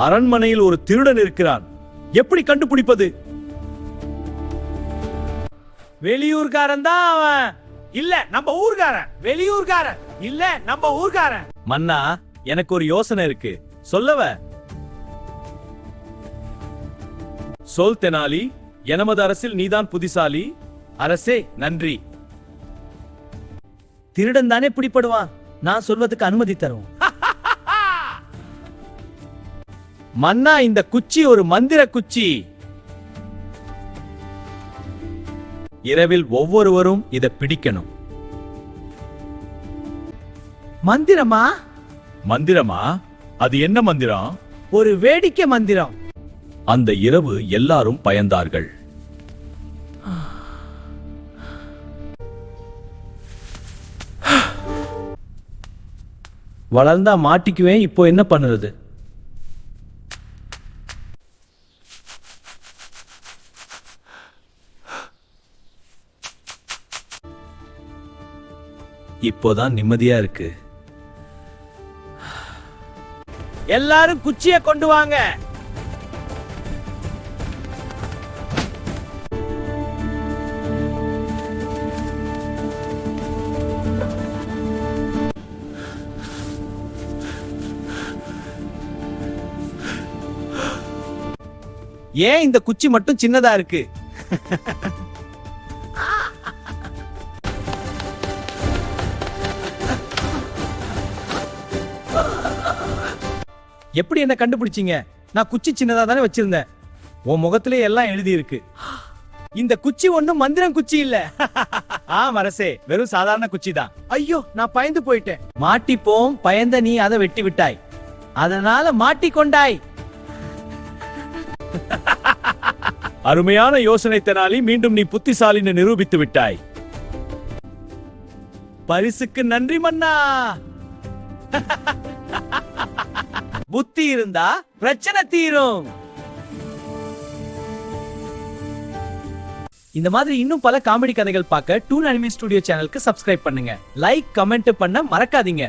அரண்மனையில் ஒரு திருடன் இருக்கிறான். எப்படி கண்டுபிடிப்பது? வெளியூர்காரன் தான் அவன். இல்ல நம்ம ஊர்காரன். வெளியூர்காரன் இல்ல நம்ம ஊர்காரன். மன்னா, எனக்கு ஒரு யோசனை இருக்கு, சொல்லவ? சொல் தெனாலி, எனமது அரசில் நீதான் புத்திசாலி. அரசே நன்றி. திருடன் தானே பிடிப்படுவான், நான் சொல்வதுக்கு அனுமதி தரும். மன்னா, இந்த குச்சி ஒரு மந்திர குச்சி. இரவில் ஒவ்வொருவரும் இதை பிடிக்கணும். மந்திரமா? மந்திரமா? அது என்ன மந்திரம்? ஒரு வேடிக்கை மந்திரம். அந்த இரவு எல்லாரும் பயந்தார்கள். வளர்ந்தா மாட்டிக்குவேன், இப்போ என்ன பண்ணுறது? இப்போதான் நிம்மதியா இருக்கு. எல்லாரும் குச்சிய கொண்டு வாங்க. ஏன் இந்த குச்சி மட்டும் சின்னதா இருக்கு? எப்படி என்ன கண்டுபிடிச்சீங்க? நான் குச்சி சின்னதா தானே வச்சிருந்தேன். உன் முகத்திலே எல்லாம் எழுதி இருக்கு. இந்த குச்சி ஒண்ணும் மந்திரம் குச்சி இல்ல. அரசே, வெறும் சாதாரண குச்சி தான். ஐயோ, நான் பயந்து போயிட்டேன். மாட்டிப்போம், பயந்த நீ அதை வெட்டி விட்டாய், அதனால மாட்டிக்கொண்டாய். அருமையான யோசனை தெனாலி, மீண்டும் நீ புத்திசாலின்னு நிரூபித்து விட்டாய். பரிசுக்கு நன்றி மன்னா. புத்தி இருந்தா பிரச்சனை தீரும். இந்த மாதிரி இன்னும் பல காமெடி கதைகள் பார்க்க டூன் அனிமே ஸ்டுடியோ சேனலுக்கு சப்ஸ்கிரைப் பண்ணுங்க. லைக் கமெண்ட் பண்ண மறக்காதீங்க.